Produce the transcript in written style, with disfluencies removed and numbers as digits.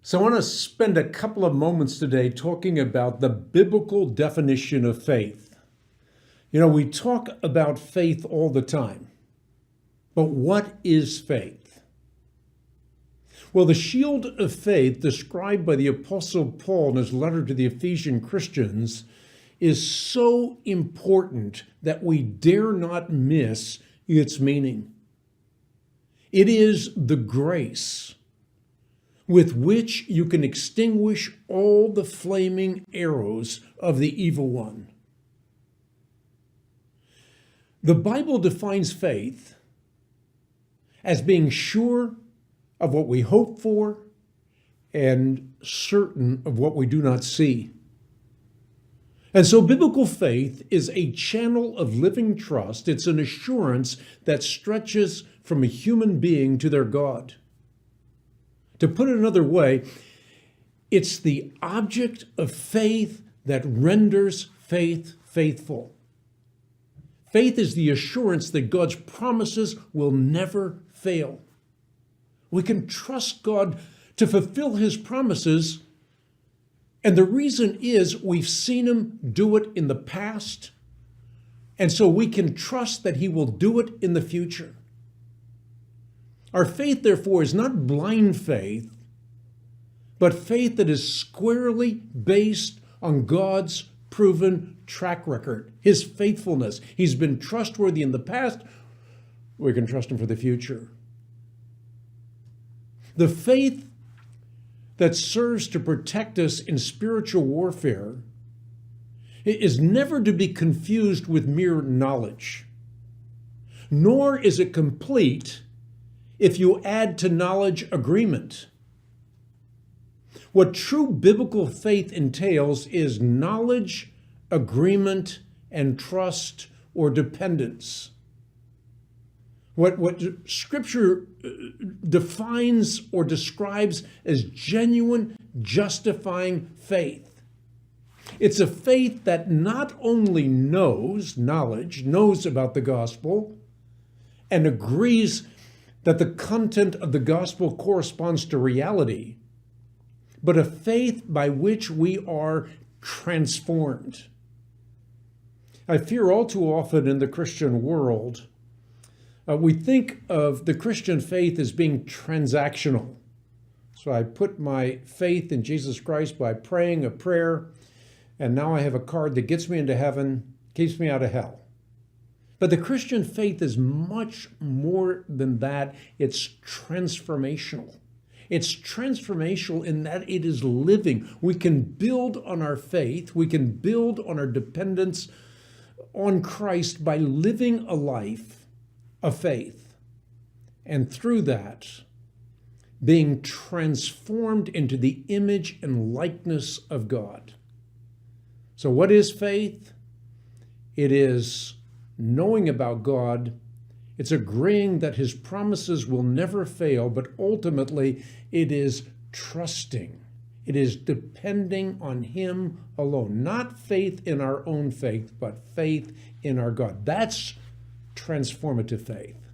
So I want to spend a couple of moments today talking about the biblical definition of faith. You know, we talk about faith all the time, but what is faith? Well, the shield of faith described by the Apostle Paul in his letter to the Ephesian Christians is so important that we dare not miss its meaning. It is the grace with which you can extinguish all the flaming arrows of the evil one. The Bible defines faith as being sure of what we hope for and certain of what we do not see. And so biblical faith is a channel of living trust. It's an assurance that stretches from a human being to their God. To put it another way, it's the object of faith that renders faith faithful. Faith is the assurance that God's promises will never fail. We can trust God to fulfill his promises, and the reason is we've seen him do it in the past, and so we can trust that he will do it in the future. Our faith, therefore, is not blind faith, but faith that is squarely based on God's proven track record, his faithfulness. He's been trustworthy in the past. We can trust him for the future. The faith that serves to protect us in spiritual warfare is never to be confused with mere knowledge, nor is it complete if you add to knowledge agreement. What true biblical faith entails is knowledge, agreement, and trust or dependence. What Scripture defines or describes as genuine, justifying faith. It's a faith that not only knows about the gospel, and agrees that the content of the gospel corresponds to reality, but a faith by which we are transformed. I fear all too often in the Christian world, we think of the Christian faith as being transactional. So I put my faith in Jesus Christ by praying a prayer, and now I have a card that gets me into heaven, keeps me out of hell. But the Christian faith is much more than that. It's transformational. It's transformational in that it is living. We can build on our faith. We can build on our dependence on Christ by living a life of faith. And through that, being transformed into the image and likeness of God. So what is faith? It is knowing about God. It's agreeing that his promises will never fail, but ultimately it is trusting. It is depending on him alone. Not faith in our own faith, but faith in our God. That's transformative faith.